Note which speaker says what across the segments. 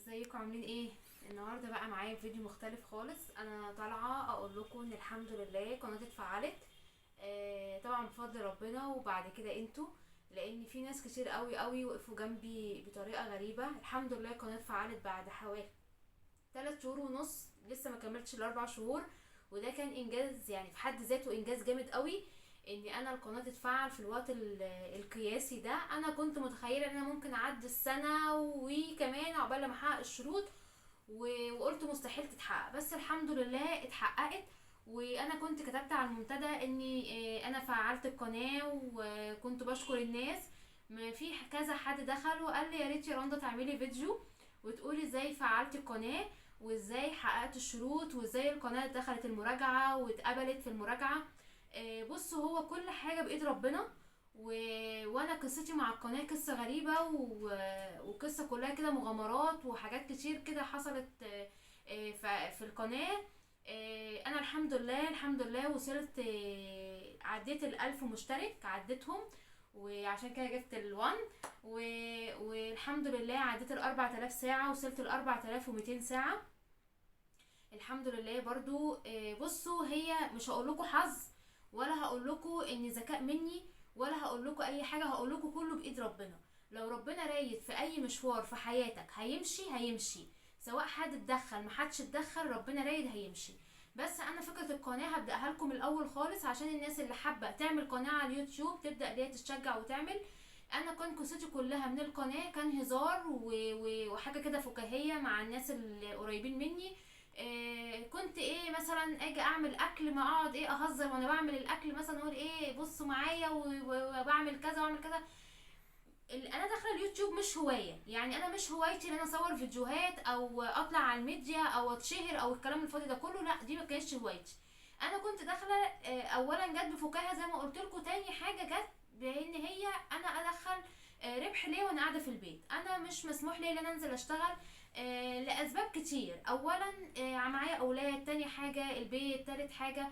Speaker 1: ازيكم عاملين ايه؟ النهارده بقى معايا فيديو مختلف خالص. انا طالعه اقول لكم ان الحمد لله قناتي اتفعلت. طبعا بفضل ربنا وبعد كده انتوا، لان في ناس كتير قوي قوي وقفوا جنبي بطريقه غريبه. الحمد لله القناه اتفعلت بعد حوالي 3 شهور ونص، لسه ما كملتش ال4 شهور. وده كان انجاز، يعني في حد ذاته انجاز جامد قوي. ان انا القناه تتفعل في الوقت القياسي ده. انا كنت متخيله ان انا ممكن اعدي السنه وكمان عقبال ما احقق الشروط، وقلت مستحيل تتحقق، بس الحمد لله اتحققت. وانا كنت كتبت على المنتدى اني انا فعلت القناه، وكنت بشكر الناس. ما في كذا حد دخل وقال لي يا ريت يا رندا تعملي فيديو وتقولي ازاي فعلت القناه، وازاي حققت الشروط، وازاي القناه دخلت المراجعه واتقبلت في المراجعه. بصوا، هو كل حاجه بايد ربنا. و... وانا قصتي مع القناه قصه غريبه، وقصه كلها كده مغامرات وحاجات كتير كده حصلت في القناه. انا الحمد لله الحمد لله وصلت، عديت ال1000 مشترك، عديتهم. وعشان كده جبت ال1. والحمد لله عديت ال4000 ساعة، وصلت ل4200 ساعة. الحمد لله برضو. بصوا، هي مش هقول لكم حظ، ولا هقول لكم ان ذكاء مني، ولا هقول لكم اي حاجه. هقول لكم كله بايد ربنا. لو ربنا رايد في اي مشوار في حياتك هيمشي هيمشي، سواء حد اتدخل محدش اتدخل، ربنا رايد هيمشي. بس انا فكره القناه هبداها لكم الاول خالص، عشان الناس اللي حابه تعمل قناه على اليوتيوب تبدا ليها تشجع وتعمل. انا كان قصتي كلها من القناه كان هزار وحاجه كده فكاهيه مع الناس اللي قريبين مني. كنت ايه مثلا اجي اعمل اكل، ما اقعد ايه اهزر وانا بعمل الاكل، مثلا اقول ايه بصوا معايا وبعمل كذا واعمل كذا. انا داخله اليوتيوب مش هوايه، يعني انا مش هوايتي ان انا اصور فيديوهات او اطلع على الميديا او اتشهر او الكلام الفاضي ده كله، لا دي ما كانتش هوايتي. انا كنت داخله، اولا جت بفكاهه زي ما قلت لكم، تاني حاجه جت بان هي انا ادخل ربح ليه وانا قاعده في البيت. انا مش مسموح لي ان انا انزل اشتغل لاسباب كتير. اولا معايا اولاد، تاني حاجه البيت، تالت حاجه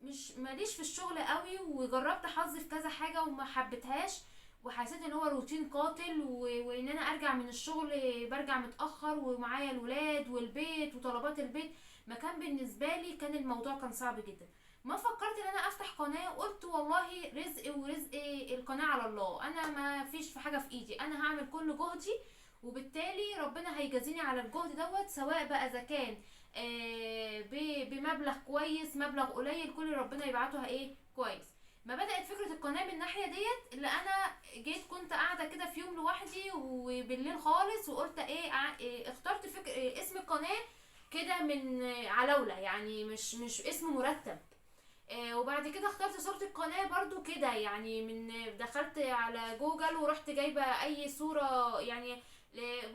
Speaker 1: مش ماليش في الشغل قوي، وجربت حظي في كذا حاجه وما حبيتهاش. وحسيت ان هو روتين قاتل، وان انا ارجع من الشغل برجع متاخر، ومعايا الولاد والبيت وطلبات البيت. ما كان بالنسبه لي كان الموضوع كان صعب جدا. ما فكرت ان انا افتح قناه، قلت والله رزق ورزق القناه على الله، انا ما فيش في حاجه في ايدي، انا هعمل كل جهدي، وبالتالي ربنا هيجازيني على الجهد دوت، سواء بقى اذا كان بمبلغ كويس مبلغ قليل، كل ربنا يبعته ايه كويس. ما بدات فكره القناه من الناحيه ديت، اللي انا جيت كنت قاعده كده في يوم لوحدي وبالليل خالص، وقلت ايه اخترت فكر اسم القناه كده من علاوله، يعني مش اسم مرتب. وبعد كده اخترت صورة القناة برضو كده، يعني من دخلت على جوجل ورحت جايبة اي صورة، يعني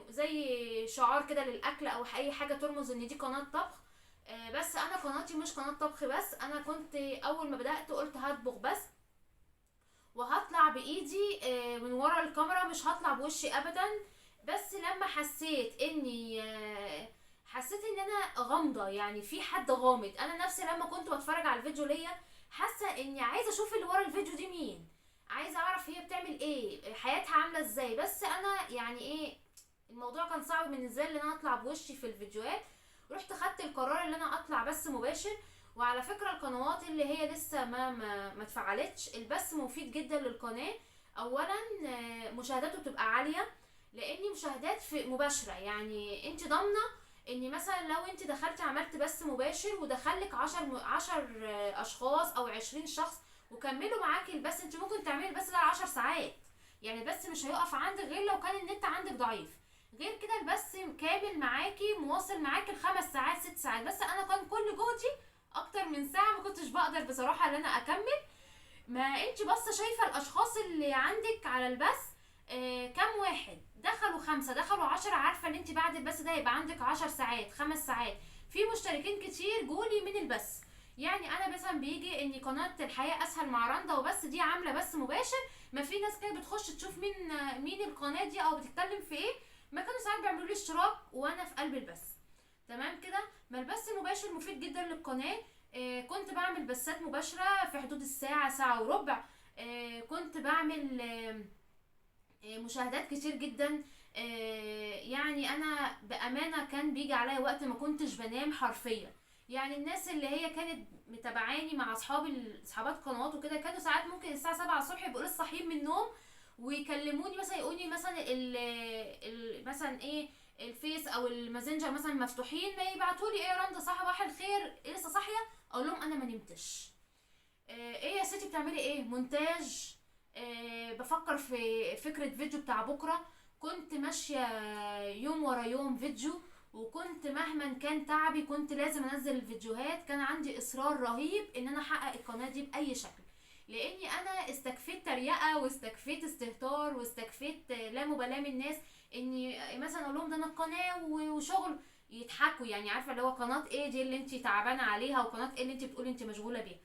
Speaker 1: زي شعار كده للاكل او اي حاجة ترمز ان دي قناة طبخ. بس انا قناتي مش قناة طبخ بس، انا كنت اول ما بدأت قلت هطبخ بس، وهطلع بايدي من ورا الكاميرا، مش هطلع بوشي ابدا. بس لما حسيت اني حسيت ان انا غامضه، يعني في حد غامض. انا نفسي لما كنت بتفرج على الفيديو ليا حاسه اني عايزه اشوف اللي ورا الفيديو دي مين، عايزه اعرف هي بتعمل ايه، حياتها عامله ازاي. بس انا يعني ايه، الموضوع كان صعب بالنسبه لي ان انا اطلع بوشي في الفيديوهات. رحت خدت القرار ان انا اطلع بس مباشر. وعلى فكره القنوات اللي هي لسه ما اتفعلتش، البث مفيد جدا للقناه. اولا مشاهداته بتبقى عاليه، لاني مشاهدات في مباشره، يعني انت ضامنه ان مثلا لو انت دخلتي عملت بث مباشر ودخلك 10 اشخاص او 20 شخص وكملوا معاكي البث، انت ممكن تعملي البث ده 10 ساعات. يعني البث مش هيقف عندك غير لو كان النت عندك ضعيف. غير كده البث كامل معاكي، مواصل معاكي ال5 ساعات 6 ساعات. بس انا كان كل جهدي اكتر من ساعه، ما كنتش بقدر بصراحه ان انا اكمل. ما انت بس شايفه الاشخاص اللي عندك على البث، كم واحد دخلوا 5 دخلوا 10، عارفه ان انت بعد البث ده يبقى عندك 10 ساعات 5 ساعات. في مشتركين كتير جولي من البث. يعني انا مثلا بيجي ان قناه الحياه اسهل مع رندا وبس دي عامله بث مباشر، ما في ناس كده بتخش تشوف مين القناه دي او بتتكلم في ايه، ما كانوا ساعات بيعملوا لي اشتراك وانا في قلب البث. تمام كده. ما البث المباشر مفيد جدا للقناه. كنت بعمل بثات مباشره في حدود الساعه ساعه وربع. كنت بعمل مشاهدات كتير جدا. يعني انا بامانه كان بيجي عليا وقت ما كنتش بنام حرفيا. يعني الناس اللي هي كانت متابعاني مع اصحابات قنوات وكده، كانوا ساعات ممكن الساعه 7 الصبح يبقوا لسه صاحيين من النوم ويكلموني، مثلا يقولي مثلا مثلا ايه، الفيس او الماسنجر مثلا مفتوحين، ما يبعتوا لي ايه يا رندا صباح الخير، إيه لسه صاحيه؟ اقول لهم انا ما نمتش. ايه يا ستي بتعملي ايه؟ مونتاج. بفكر في فكرة فيديو بتاع بكرة. كنت ماشية يوم ورا يوم فيديو، وكنت مهما كان تعبي كنت لازم انزل الفيديوهات. كان عندي اصرار رهيب ان انا احقق القناة دي باي شكل، لاني انا استكفيت تريقة واستكفيت استهتار واستكفيت لا مبالاة من الناس. اني مثلا اقول لهم ده انا القناة وشغل، يضحكوا. يعني عارفة اللي هو قناة ايه دي اللي انت تعبانة عليها، وقناة ايه اللي انت بتقولي انت مشغولة بيها؟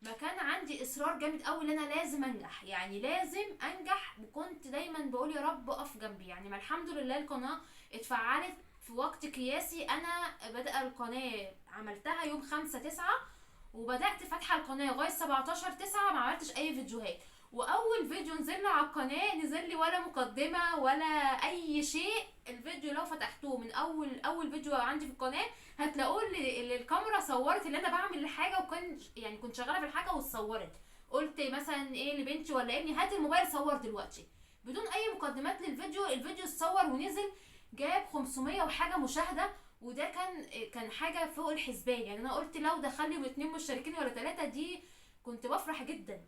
Speaker 1: ما كان عندي اصرار جامد قوي ان انا لازم انجح، يعني لازم انجح. وكنت دايما بقول يا رب اقف جنبي. يعني ما الحمد لله القناه اتفعلت في وقت قياسي. انا بدأ القناه عملتها يوم 5/9، وبدأت فاتحه القناه لغايه 17/9 ما عملتش اي فيديوهات. واول فيديو نزل لي على القناه نزل لي ولا مقدمه ولا اي شيء. الفيديو لو فتحتوه من اول فيديو عندي في القناه هتلاقوا اللي الكاميرا صورت اللي انا بعمل الحاجه، وكان يعني كنت شغاله في الحاجه واتصورت. قلت مثلا ايه لبنتي ولا ابني هات الموبايل صور دلوقتي، بدون اي مقدمات للفيديو. الفيديو اتصور ونزل، جاب 500 وحاجه مشاهده. وده كان حاجه فوق الحسبان. يعني انا قلت لو دخل لي 2 مشتركين ولا 3 دي كنت بفرح جدا.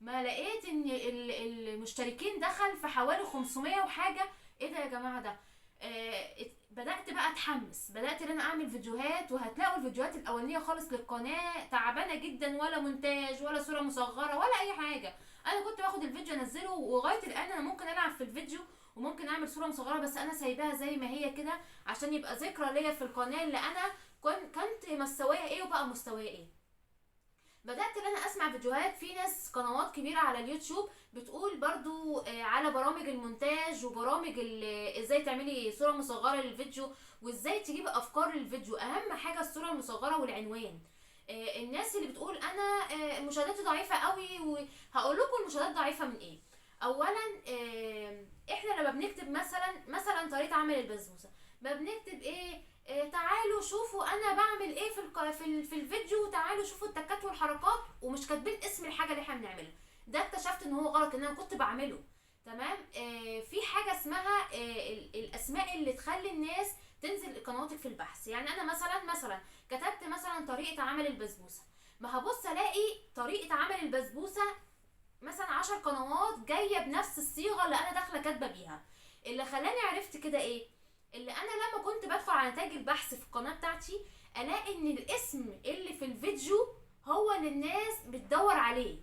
Speaker 1: ما لقيت ان المشتركين دخل في حوالي 500 وحاجه. ايه ده يا جماعه ده؟ بدأت بقى اتحمس، بدأت ان انا اعمل فيديوهات. وهتلاقوا الفيديوهات الاولانيه خالص للقناه تعبانه جدا، ولا مونتاج ولا صوره مصغره ولا اي حاجه. انا كنت باخد الفيديو انزله، ولغايه الان انا ممكن العب في الفيديو وممكن اعمل صوره مصغره، بس انا سايباها زي ما هي كده عشان يبقى ذكرى ليا في القناه اللي انا كنت مستوايا ايه وبقى مستوايا ايه. بدأت ان انا اسمع فيديوهات في ناس قنوات كبيرة على اليوتيوب بتقول برضو على برامج المونتاج وبرامج ازاي تعملي صورة مصغرة للفيديو، وازاي تجيبي افكار للفيديو. اهم حاجة الصورة المصغرة والعنوان. الناس اللي بتقول انا مشاهداتي ضعيفة قوي، وهقول لكم المشاهدات ضعيفة من ايه. اولا احنا لما بنكتب مثلا طريقة عمل البسبوسة، ما بنكتب ايه؟ تعالوا شوفوا انا بعمل ايه في الفيديو، تعالوا شوفوا التكات والحركات، ومش كاتبين اسم الحاجه اللي احنا بنعملها. ده اكتشفت ان هو غلط، ان انا كنت بعمله. تمام. في حاجه اسمها الاسماء اللي تخلي الناس تنزل قنواتك في البحث. يعني انا مثلا كتبت مثلا طريقه عمل البسبوسه، ما هبص الاقي طريقه عمل البسبوسه مثلا 10 قنوات جايه بنفس الصيغه اللي انا داخله كاتبه بيها. اللي خلاني عرفت كده ايه؟ اللي انا لما كنت بدخل على نتائج البحث في القناه بتاعتي الاقي ان الاسم اللي في الفيديو هو اللي الناس بتدور عليه.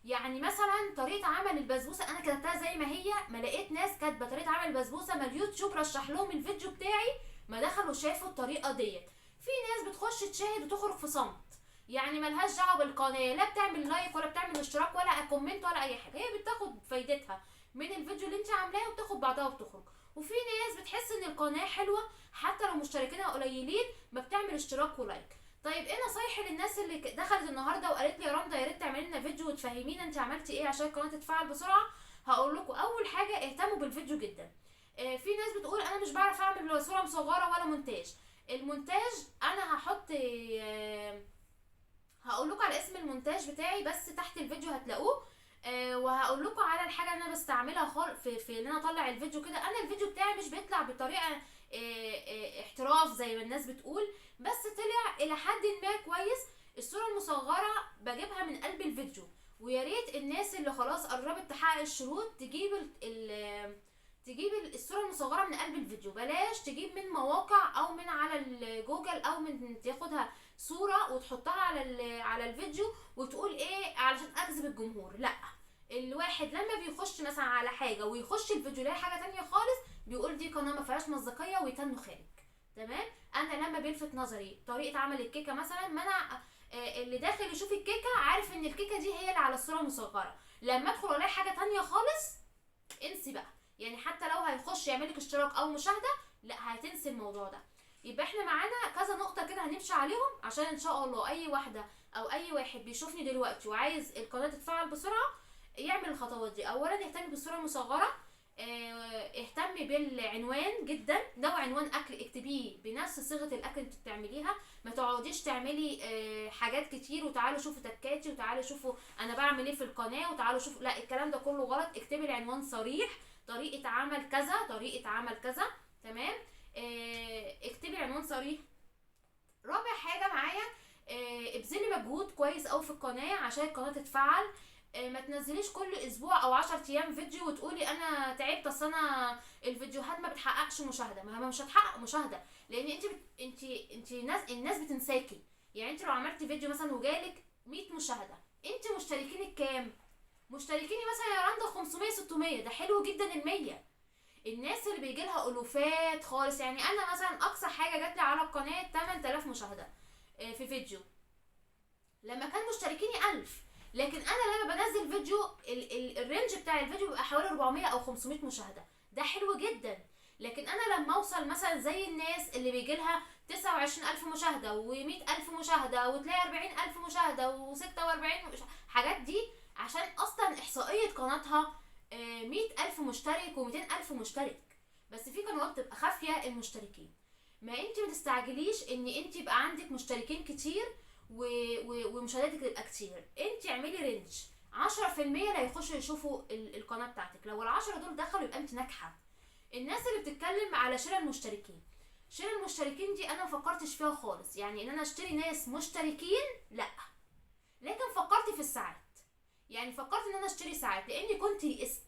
Speaker 1: يعني مثلا طريقه عمل البسبوسه انا كتبتها زي ما هي، ما لقيت ناس كاتبه طريقه عمل البسبوسه، ما اليوتيوب رشح لهم الفيديو بتاعي، ما دخلوا شافوا الطريقه ديت. في ناس بتخش تشاهد وتخرج في صمت، يعني ملهاش دعوه بالقناه، لا بتعمل لايك ولا بتعمل اشتراك ولا كومنت ولا اي حاجه. هي بتاخد فايدتها من الفيديو اللي انت عاملاه وبتاخد بعضها وبتخرج. وفي ناس بتحس ان القناه حلوه حتى لو مشتركينها قليلين، ما بتعمل اشتراك ولايك. طيب ايه نصايحي للناس اللي دخلت النهارده وقالت لي يا رندا يا ريت تعملي لنا فيديو وتفهمينا انت عملتي ايه عشان القناه تتفعل بسرعه؟ هقول لكم اول حاجه اهتموا بالفيديو جدا. في ناس بتقول انا مش بعرف اعمل صوره مصغره ولا مونتاج. المونتاج انا هقول لكم على اسم المونتاج بتاعي بس تحت الفيديو هتلاقوه. وهقول لكم على الحاجه اللي انا بستعملها في ان انا اطلع الفيديو كده. انا الفيديو بتاعي مش بيطلع بطريقه احتراف زي ما الناس بتقول، بس طلع الى حد ما كويس. الصوره المصغره بجيبها من قلب الفيديو، ويا ريت الناس اللي خلاص قربت تحقق الشروط تجيب الصوره المصغره من قلب الفيديو. بلاش تجيب من مواقع او من على الجوجل او من تاخدها صوره وتحطها على الفيديو وتقول ايه علشان اجذب الجمهور. لا، الواحد لما بيخش مثلا على حاجه ويخش الفيديو يلاقي حاجه تانية خالص بيقول دي قناه ما فيهاش مصداقيه ويتنه خارج. تمام. انا لما بيلفت نظري طريقه عمل الكيكه مثلا، ما انا اللي داخل يشوف الكيكه عارف ان الكيكه دي هي اللي على الصوره المصغره. لما ادخل الاقي حاجه تانية خالص انسي بقى. يعني حتى لو هيخش يعملك اشتراك او مشاهده، لا هتنسي الموضوع ده. يبقى احنا معانا كذا نقطه كده هنمشي عليهم عشان ان شاء الله اي واحده او اي واحد بيشوفني دلوقتي وعايز القناه تتفعل بسرعه يعمل الخطوات دي. اولا يهتم بالصوره المصغره. اهتمي بالعنوان جدا. لو عنوان اكل اكتبيه بنفس صيغه الاكل اللي انت بتعمليها، ما تقعديش تعملي حاجات كتير وتعالوا شوفوا تكاتي وتعالوا شوفوا انا بعمل ايه في القناه وتعالوا شوفوا، لا الكلام ده كله غلط. اكتبي العنوان صريح، طريقه عمل كذا، طريقه عمل كذا، تمام. اكتبي العنوان صريح. رابع حاجه معايا، ابذلي مجهود كويس قوي في القناه عشان القناه تتفعل. ما تنزليش كل اسبوع او 10 ايام فيديو وتقولي انا تعبت اصل انا الفيديوهات ما بتحققش مشاهده. ما هي مش هتحقق مشاهده لان انت الناس بتنساكي. يعني انت لو عملتي فيديو مثلا وجالك 100 مشاهده، انت مشتركينك كام؟ مشتركيني مثلا يا رندا 500 600، ده حلو جدا. ال100 الناس اللي بيجي لها الوفات خالص، يعني انا مثلا اقصى حاجه جات لي على القناه 8000 مشاهده في فيديو لما كان مشتركيني 1000. لكن انا لما بنزل فيديو الرينج بتاع الفيديو بيبقى حوالي 400 او 500 مشاهده، ده حلو جدا. لكن انا لما اوصل مثلا زي الناس اللي بيجي لها 29000 مشاهده و100000 مشاهده وتلاقي 40000 مشاهده و46 حاجات دي، عشان اصلا احصائيه قناتها 100000 مشترك و200000 مشترك. بس في قنوات بتبقى خافيه المشتركين. ما انت ما تستعجليش ان انت يبقى عندك مشتركين كتير ومشاهداتك تبقى كتير. انت اعملي رينج 10% اللي هيخشوا يشوفوا القناه بتاعتك. لو ال10 دول دخلوا يبقى انت ناجحه. الناس اللي بتتكلم على شراء المشتركين، شراء المشتركين دي انا مفكرتش فيها خالص. يعني ان انا اشتري ناس مشتركين لا، لكن فكرت في الساعات. يعني فكرت ان انا اشتري ساعات لاني كنت يئست،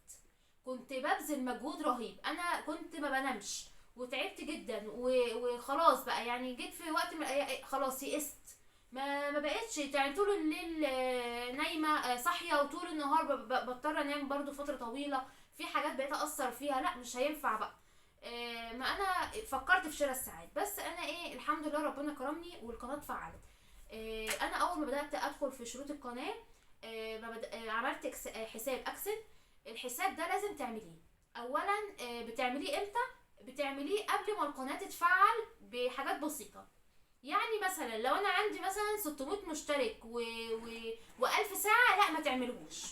Speaker 1: كنت ببذل مجهود رهيب. انا كنت ما بنامش وتعبت جدا وخلاص بقى. يعني جيت في وقت من الايام خلاص يئست، ما بقتش يعني طول الليل نايمه صاحيه، وطول النهار بضطر انام برضو فتره طويله. في حاجات بقيت اثر فيها، لا مش هينفع بقى. ما انا فكرت في شراء الساعات، بس انا ايه الحمد لله ربنا كرمني والقناه اتفعلت. انا اول ما بدات ادخل في شروط القناه عملت حساب اكسل. الحساب ده لازم تعمليه اولا. بتعمليه امتى؟ بتعمليه قبل ما القناه تتفعل بحاجات بسيطه. يعني مثلا لو انا عندي مثلا 600 مشترك و1000 ساعه، لا ما تعملوش.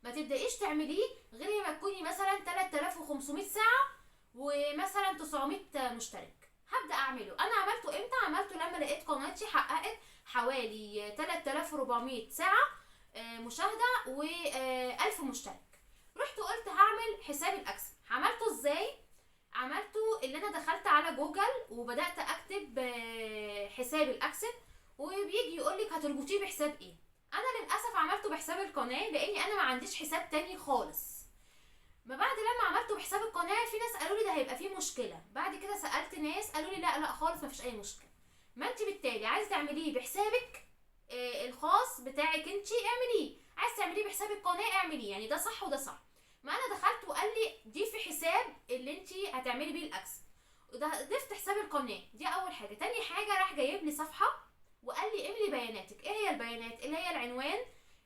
Speaker 1: ما تبدايش تعمليه غير ما تكوني مثلا 3500 ساعه ومثلا 900 مشترك. هبدا اعمله. انا عملته امتى؟ عملته لما لقيت قناتي حققت حوالي 3400 ساعه مشاهده و1000 مشترك. رحت قلت هعمل حساب الاكسل. عملته ازاي؟ عملته اللي انا دخلت على جوجل وبدات اكتب حساب الاكسل، وبيجي يقولك هتربطيه بحساب ايه. انا للاسف عملته بحساب القناه لاني انا ما عنديش حساب تاني خالص. ما بعد لما عملته بحساب القناه في ناس قالوا لي ده هيبقى فيه مشكله. بعد كده سالت ناس قالوا لي لا خالص ما فيش اي مشكله. ما انت بالتالي عايزه تعمليه بحسابك الخاص بتاعك انت اعمليه، عايز تعمليه بحساب القناه اعمليه. يعني ده صح وده صح. ما انا دخلت وقال لي دي في حساب اللي انت هتعملي بيه الاكسل، ضفت حساب القناه. دي اول حاجه. تاني حاجه راح جايب لي صفحه وقال لي املي بياناتك. ايه هي البيانات؟ اللي هي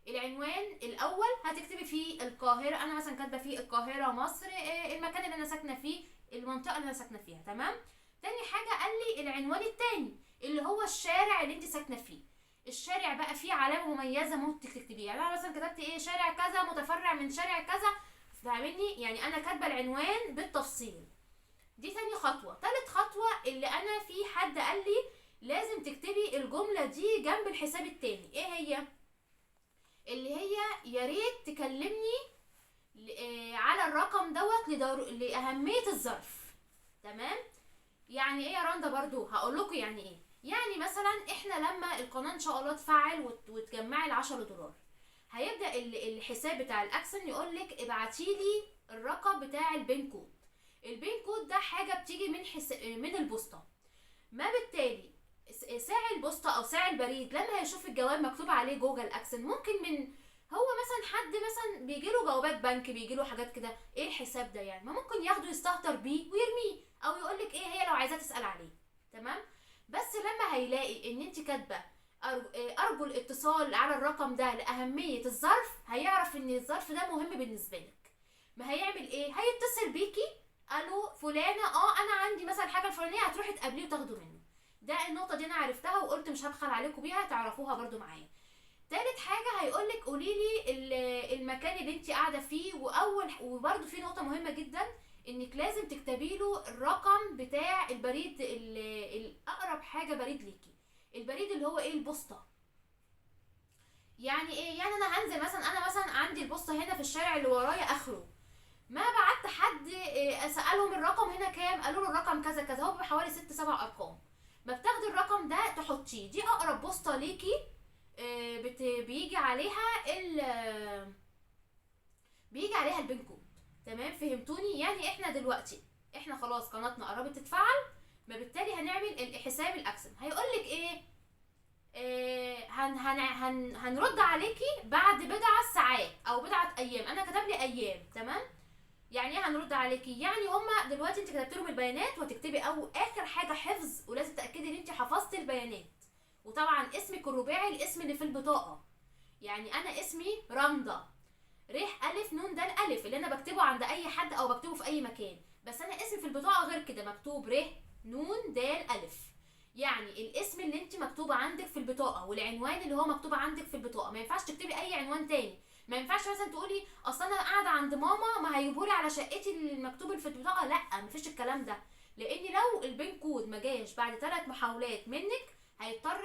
Speaker 1: العنوان الاول هتكتبي فيه القاهره. انا مثلا كاتبه فيه القاهره مصر، المكان اللي انا ساكنه فيه، المنطقه اللي انا ساكنه فيها، تمام. تاني حاجه قال لي العنوان التاني اللي هو الشارع اللي انت ساكنه فيه. الشارع بقى فيه علامه مميزه ممكن تكتبيها. يعني انا مثلا كتبت ايه شارع كذا متفرع من شارع كذا، فاهمني؟ يعني انا كاتبه العنوان بالتفصيل. دي تاني خطوه. تالت خطوه اللي انا في حد قال لي لازم تكتبي الجمله دي جنب الحساب التاني. ايه هي؟ اللي هي يا ريت تكلمني على الرقم دوت لاهميه الظرف، تمام. يعني ايه يا رندا؟ برضو هقول لكم يعني ايه. يعني مثلا احنا لما القناه ان شاء الله تفعل وتجمعي ال10 دولار، هيبدا الحساب بتاع الاكسن يقول لك ابعتيلي الرقم بتاع البين كود. البين كود ده حاجه بتيجي من البوسطه. ما بالتالي ساعي البوسطه او ساعي البريد لما هيشوف الجواب مكتوب عليه جوجل اكسن، ممكن من هو مثلا حد مثلا بيجيله جوابات بنك، بيجيله حاجات كده، ايه الحساب ده يعني، ما ممكن ياخده يستهتر بيه ويرميه، او يقولك ايه هي لو عايزاه تسال عليه، تمام. بس لما هيلاقي ان انت كاتبه ارجو الاتصال على الرقم ده لاهميه الظرف، هيعرف ان الظرف ده مهم بالنسبه لك. ما هيعمل ايه؟ هيتصل بيكي، الو فلانه انا عندي مثلا الحاجه الفلانيه، هتروحي تقابليه وتاخدوا منه. ده النقطه دي انا عرفتها وقلت مش هبخل عليكم بيها، تعرفوها برضو معايا. تالت حاجه هيقولك قوليلي المكان اللي انت قاعده فيه. وبرده في نقطه مهمه جدا، انك لازم تكتبي له الرقم بتاع البريد، الاقرب حاجه بريد ليكي. البريد اللي هو ايه؟ البوسطه. يعني ايه؟ يعني انا هنزل مثلا، انا مثلا عندي البوسطه هنا في الشارع اللي ورايا اخره، ما بعت حد اسالهم الرقم هنا كام، قالوا له الرقم كذا كذا، هو بحوالي 6 7 ارقام. ما بتاخدي الرقم ده تحطيه، دي اقرب بوسطه ليكي. بيجي عليها بيجي عليها البين كود. تمام، فهمتوني؟ يعني احنا دلوقتي احنا خلاص قناتنا قربت تتفعل، ما بالتالي هنعمل الحساب الاكسن. هيقولك ايه؟ هنرد عليكي بعد بضع ساعات او بضعه ايام. انا كتب لي ايام. تمام، يعني ايه هنرد عليكي؟ يعني هما دلوقتي انت كتبت لهم البيانات، وهتكتبي او اخر حاجه حفظ، ولازم تاكدي ان انت حفظتي البيانات. وطبعا اسمك الرباعي الاسم اللي في البطاقه. يعني انا اسمي رندا، ريح الف نون ده الالف اللي انا بكتبه عند اي حد او بكتبه في اي مكان، بس انا اسمي في البطاقه غير كده، مكتوب ريح نون د الف. يعني الاسم اللي انت مكتوبه عندك في البطاقه والعنوان اللي هو مكتوب عندك في البطاقه، ما ينفعش تكتبي اي عنوان تاني. ما ينفعش مثلا تقولي اصل انا قاعده عند ماما ما هيجيبولي على شقتي المكتوب في البطاقه، لا مفيش الكلام ده. لان لو البين كود ما جاش بعد 3 محاولات منك، هيضطر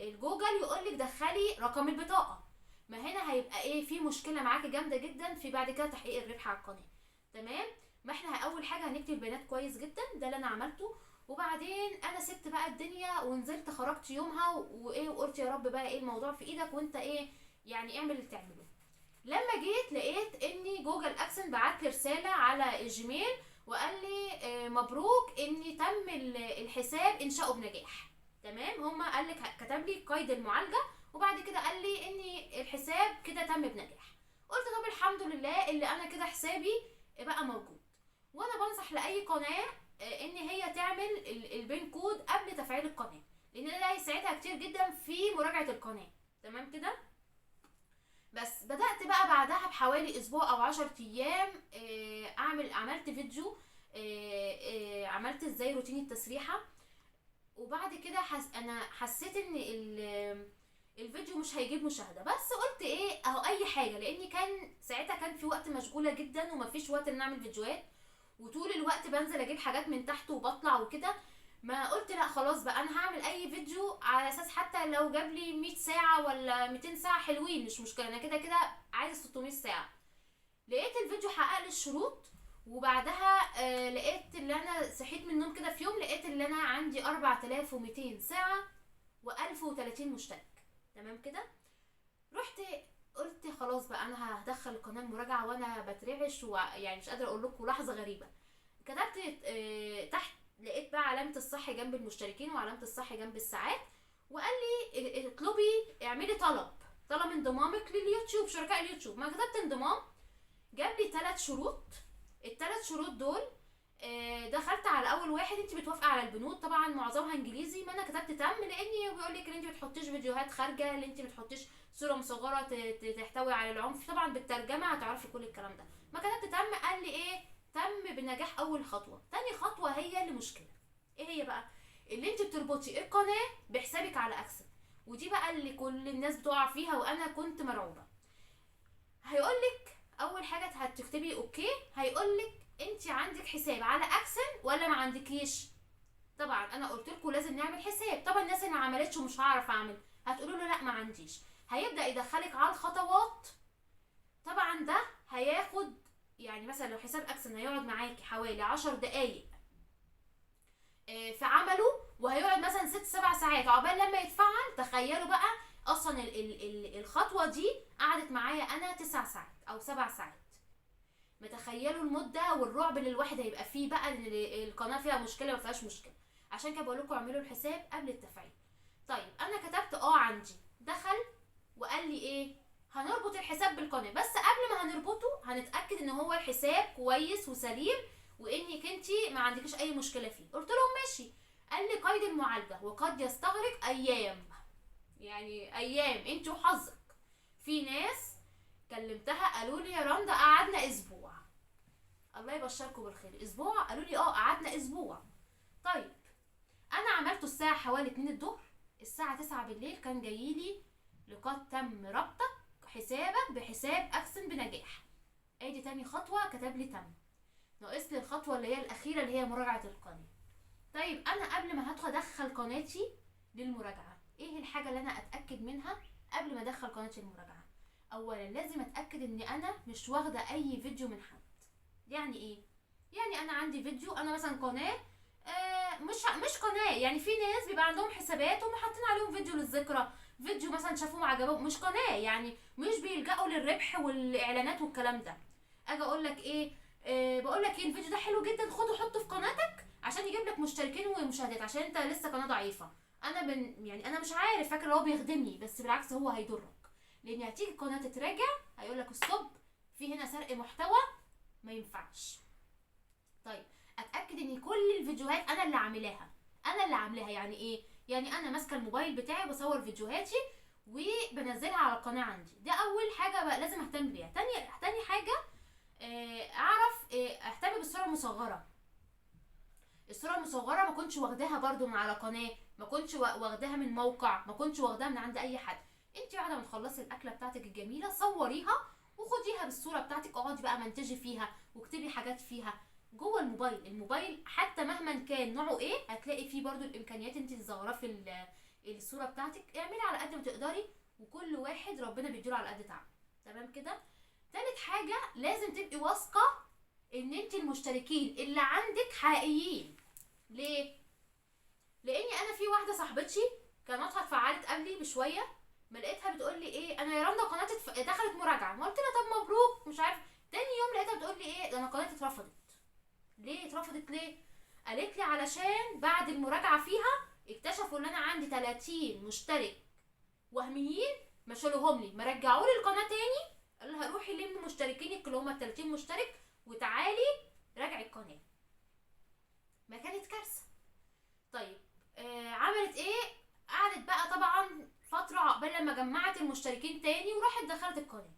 Speaker 1: الجوجل يقولك دخلي رقم البطاقه. ما هنا هيبقى ايه؟ في مشكله معاكي جامده جدا في بعد كده تحقيق الربح على القناه. تمام، ما احنا اول حاجه هنكتب البيانات كويس جدا، ده اللي انا عملته. وبعدين انا سبت بقى الدنيا ونزلت خرجت يومها وايه، وقلت يا رب بقى ايه الموضوع في ايدك وانت ايه يعني اعمل اللي تعمله. لما جيت لقيت ان جوجل اكسن بعت لي رساله على الجيميل وقال لي مبروك ان تم الحساب انشاؤه بنجاح. تمام، هما قال لك كتب لي قيد المعالجه، وبعد كده قال لي ان الحساب كده تم بنجاح. قلت طب الحمد لله اللي انا كده حسابي بقى موجود. وانا بنصح لاي قناه ان هي تعمل البين كود قبل تفعيل القناه، لان ده هيساعدها كتير جدا في مراجعه القناه. تمام كده. بس بدأت بقى بعدها بحوالي اسبوع او 10 ايام عملت فيديو، عملت ازاي روتين التسريحة. وبعد كده انا حسيت ان الفيديو مش هيجيب مشاهدة، بس قلت ايه اهو اي حاجة، لاني كان ساعتها كان في وقت مشغولة جدا ومفيش وقت ان اعمل فيديوهات، وطول الوقت بنزل اجيب حاجات من تحت وبطلع وكده. ما قلت لا خلاص بقى انا هعمل اي فيديو على اساس حتى لو جاب لي 100 ساعه ولا 200 ساعه حلوين مش مشكله، انا كده كده عايزه 600 ساعه. لقيت الفيديو حقق لي الشروط. وبعدها لقيت اللي انا صحيت من النوم كده في يوم، لقيت اللي انا عندي 4200 ساعه و1030 مشترك. تمام كده. رحت قلت خلاص بقى انا هدخل القناه المراجعه، وانا بترعش ويعني مش قادره اقول لكم لحظه غريبه. كتبت تحت، لقيت بقى علامه الصح جنب المشتركين وعلامه الصح جنب الساعات، وقال لي اطلبي اعملي طلب انضمامك لليوتيوب، شركاء اليوتيوب. ما كتبت انضمام، جاب لي 3 شروط. ال3 شروط دول دخلت على اول واحد، انت بتوافقي على البنود، طبعا معظمها انجليزي، ما انا كتبت تم لاني بيقول لك ان انت بتحطيش فيديوهات خارجه، ان انت بتحطيش صوره مصغره تحتوي على العنف، طبعا بالترجمه هتعرفي كل الكلام ده. ما كتبت تم، قال لي ايه؟ تم بنجاح اول خطوه. تاني خطوه هي اللي مشكله. ايه هي بقى؟ اللي انت بتربطي القناه بحسابك على اكسن، ودي بقى اللي كل الناس بتقع فيها وانا كنت مرعوبه. هيقولك اول حاجه هتكتبي اوكي، هيقولك انت عندك حساب على اكسن ولا ما عندكيش. طبعا انا قلت لكم لازم نعمل حساب، طبعا الناس اللي ما عملتش ومش هعرف اعمل هتقولوا له لا ما عنديش. هيبدا يدخلك على الخطوات. طبعا ده هياخد يعني مثلا لو حساب اكسن هيقعد معاكي حوالي 10 دقايق في عمله، وهيقعد مثلا 6 7 ساعات عقبال لما يتفعل. تخيلوا بقى اصلا الخطوه دي قعدت معايا انا 9 ساعات او 7 ساعات. متخيلوا المده والرعب اللي الواحد هيبقى فيه بقى ان القناه فيها مشكله ما فيهاش مشكله. عشان كده بقول لكم اعملوا الحساب قبل التفعيل. طيب انا كتبت عندي دخل وقال لي ايه؟ هنربط الحساب بالقناه، بس قبل ما هنربطه هنتاكد ان هو الحساب كويس وسليم وانك انتي ما عندكيش اي مشكله فيه. قلت لهم ماشي. قال لي قيد المعالجه وقد يستغرق ايام. يعني ايام انت وحظك. في ناس كلمتها قالوا لي يا رندا قعدنا اسبوع. الله يبشركم بالخير، اسبوع؟ قالوا لي قعدنا اسبوع. طيب انا عملته الساعه حوالي 2 الظهر، الساعه 9 بالليل كان جايلي لقد تم ربطك حسابك بحساب اكسن بنجاح. ادي تاني خطوه كتب لي تم. ناقص لي الخطوه اللي هي الاخيره اللي هي مراجعه القناه. طيب انا قبل ما هدخل ادخل قناتي للمراجعه، ايه الحاجه اللي انا اتاكد منها قبل ما ادخل قناتي المراجعه؟ اولا لازم اتاكد ان انا مش واخده اي فيديو من حد. يعني ايه؟ يعني انا عندي فيديو، انا مثلا قناه مش قناه، يعني في ناس بيبقى عندهم حسابات وهم حاطين عليهم فيديو للذكرى، فيديو مثلا شافوه عجبهم، مش قناه، يعني مش بيلجأوا للربح والاعلانات والكلام ده. اجي اقول لك ايه؟ بقول لك ايه، الفيديو ده حلو جدا، خده حطه في قناتك عشان يجيب لك مشتركين ومشاهدات، عشان انت لسه قناه ضعيفه. انا يعني انا مش عارف، فاكر هو بيخدمني، بس بالعكس هو هيضرك، لان هتيجي القناه تتراجع هيقول لك ستوب، في هنا سرق محتوى، ما ينفعش. طيب اتاكد ان كل الفيديوهات انا اللي عاملاها. انا اللي عاملاها يعني ايه؟ يعني انا ماسكه الموبايل بتاعي بصور فيديوهاتي وبنزلها على القناه عندي. ده اول حاجه بقى لازم اهتم بيها. تاني حاجه اعرف اهتم بالصوره المصغره. الصوره المصغره ما كنتش واخداها برضو من على قناه، ما كنتش واخداها من موقع، ما كنتش واخداها من عند اي حد. انت بعد ما تخلصي الاكله بتاعتك الجميله صوريها وخديها بالصوره بتاعتك، اقعدي بقى منتجي فيها واكتبي حاجات فيها جوه الموبايل. الموبايل حتى مهما كان نوعه ايه هتلاقي فيه برضو الامكانيات انت تصغري في الصوره بتاعتك. اعملي على قد ما تقدري، وكل واحد ربنا بيديله على قد تعبه. تمام كده؟ تالت حاجه لازم تبقي واثقه ان انت المشتركين اللي عندك حقيقيين. ليه؟ لاني انا في واحده صاحبتي قناتها اتفعلت قبلي بشويه، ما لقيتها بتقول لي ايه، انا يا رندا قناتي دخلت مراجعه. ما قلت لها طب مبروك مش عارف. تاني يوم لقيتها بتقول لي ايه، انا قناتي اترفضت. ليه اترفضت؟ ليه؟ قالت لي علشان بعد المراجعه فيها اكتشفوا ان انا عندي 30 مشترك وهميين، ما شالوهم لي، ما رجعوا لي القناه تاني. قال لها روحي لمي مشتركينك اللي هم ال 30 مشترك وتعالي راجعي القناه. ما كانت كارثه. طيب عملت ايه؟ قعدت بقى طبعا فتره عقبال لما جمعت المشتركين تاني وراحت دخلت القناه.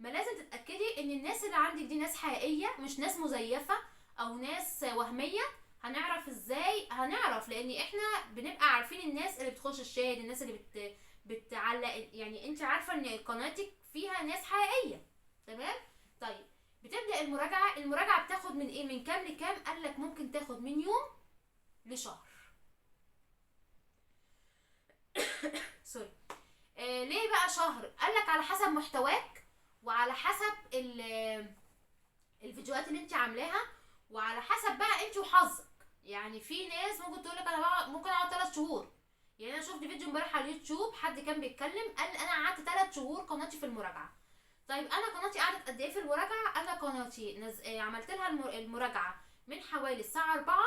Speaker 1: ما لازم تتاكدي ان الناس اللي عندك دي ناس حقيقيه، مش ناس مزيفه او ناس وهميه. هنعرف ازاي؟ هنعرف لان احنا بنبقى عارفين الناس اللي بتخش الشاهد، الناس اللي بتعلق، يعني انت عارفه ان قناتك فيها ناس حقيقيه. تمام؟ طيب بتبدا المراجعه بتاخد من ايه، من كام لكام؟ قال لك ممكن تاخد من يوم لشهر. سوري. ليه بقى شهر؟ قال لك على حسب محتواك، وعلى حسب الفيديوهات اللي انت عاملاها، وعلى حسب بقى انت وحظك. يعني في ناس ممكن تقول لك انا بقى ممكن اقعد 3 شهور. يعني انا شفت فيديو امبارح على اليوتيوب، حد كان بيتكلم قال انا قعدت 3 شهور قناتي في المراجعه. طيب انا قناتي قعدت قد ايه في المراجعه؟ انا قناتي عملت لها المراجعه من حوالي الساعه 4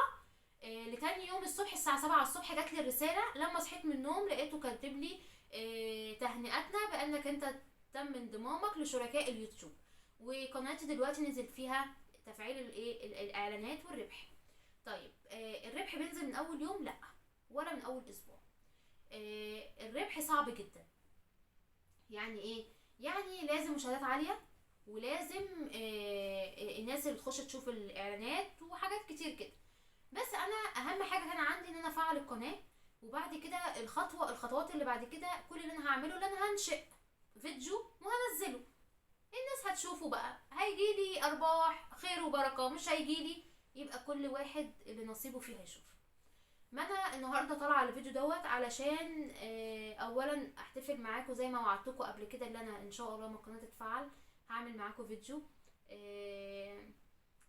Speaker 1: لتاني يوم الصبح الساعه 7 الصبح. جات لي الرساله لما صحيت من النوم، لقيته كاتب لي تهنئتنا بانك انت تم انضمامك لشركاء اليوتيوب، وقناتي دلوقتي نزل فيها تفعيل الاعلانات والربح. طيب الربح بينزل من اول يوم؟ لا، ولا من اول اسبوع. الربح صعب جدا. يعني ايه؟ يعني لازم مشاهدات عاليه، ولازم الناس اللي تخش تشوف الاعلانات وحاجات كتير كده. بس انا اهم حاجه كان عندي ان انا افعل القناه، وبعد كده الخطوات اللي بعد كده كل اللي انا هعمله ان انا هنشئ فيديو وهنزله. الناس هتشوفه بقى، هيجيلي ارباح خير وبركه، مش هيجيلي يبقى كل واحد اللي نصيبه فيه هيشوف. ما انا النهارده طالعه الفيديو دوت علشان اولا احتفل معاكم زي ما وعدتكم قبل كده، اللي انا ان شاء الله لما القناه تتفعل هعمل معاكم فيديو.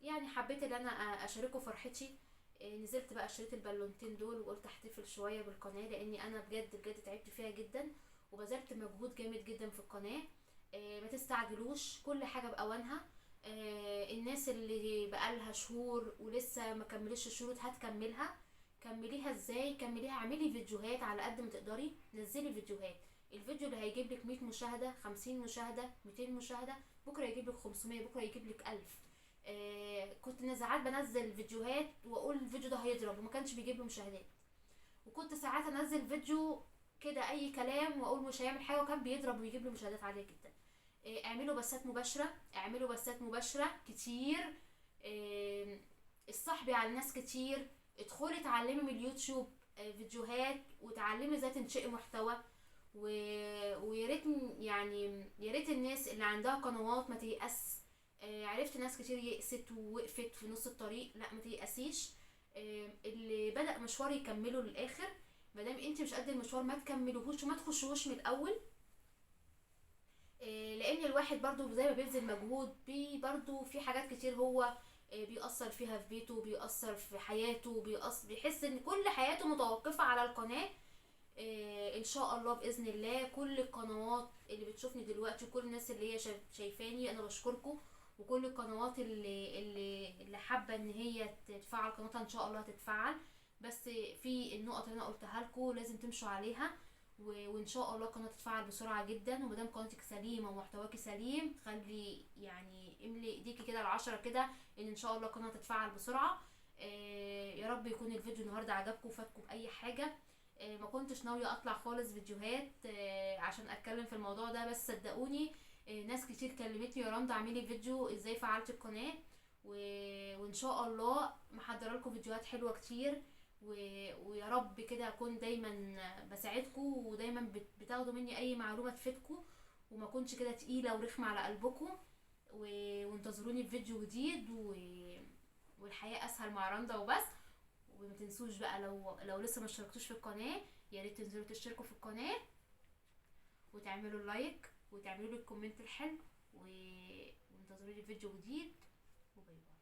Speaker 1: يعني حبيت ان انا اشارككم فرحتي. نزلت بقى اشتريت البالونتين دول وقلت احتفل شويه بالقناه، لاني انا بجد تعبت فيها جدا وبذلت مجهود جامد جدا في القناه. ما تستعجلوش، كل حاجه باوانها. الناس اللي بقالها شهور ولسه ما كملش الشروط هتكملها. كمليها ازاي؟ كمليها، اعملي فيديوهات على قد ما تقدري، نزلي فيديوهات. الفيديو اللي هيجيب لك 100 مشاهده، 50 مشاهده، 200 مشاهده، بكره يجيب لك 500، بكره يجيب لك 1000. كنت ساعات بنزل فيديوهات واقول الفيديو ده هيضرب وما كانش بيجيب له مشاهدات، وكنت ساعات انزل فيديو كده اي كلام واقول مش هيعمل حاجه وكان بيضرب ويجيب له مشاهدات عاليه جدا. اعملوا بثات مباشره، اعملوا بثات مباشره كتير. اصاحبي على ناس كتير، ادخلي اتعلمي من اليوتيوب فيديوهات، وتعلمي ازاي تنشئي محتوى، ويا ريت يعني يا ريت الناس اللي عندها قنوات ما تيأس. عرفت ناس كتير يأست ووقفت في نص الطريق، لا ما تيأسيش. اللي بدأ مشوار يكمله للآخر. مادام انت مش قد المشوار ما تكملوهوش وما تخشوهوش من الأول. لان الواحد برضو زي ما بيبذل مجهود برضو في حاجات كتير هو بيأثر فيها في بيته، بيأثر في حياته، بيحس ان كل حياته متوقفة على القناة. ان شاء الله بإذن الله كل القنوات اللي بتشوفني دلوقتي وكل الناس اللي هي شايفاني انا بشكركم. وكل القنوات اللي حابة ان هي تتفعل قناتها ان شاء الله هتتفعل. بس في النقط اللي انا قلتها لكم لازم تمشوا عليها. وان شاء الله القناه تتفعل بسرعه جدا. ومادام قناتك سليمه ومحتواكي سليم خلي يعني املي ايديكي كده العشرة كده ان شاء الله القناه تتفعل بسرعه. يا رب يكون الفيديو النهارده عجبكم وفاتكم باي حاجه. ما كنتش ناويه اطلع خالص فيديوهات عشان اتكلم في الموضوع ده، بس صدقوني ناس كتير كلمتني يا رندا اعملي فيديو ازاي فعلت القناه. وان شاء الله محضره لكم فيديوهات حلوه كتير. ويا رب كده اكون دايما بساعدكم ودايما بتاخدوا مني اي معلومه تفيدكم، وما اكونش كده تقيله ورخمه على قلبكم. وانتظروني في فيديو جديد والحياه اسهل مع رندا وبس. وما تنسوش بقى لو لسه ما اشتركتوش في القناه يا ريت تنزلوا تشتركوا في القناه وتعملوا لايك وتعملوا لي الكومنت الحلو وانتظروني في فيديو جديد. وباي باي.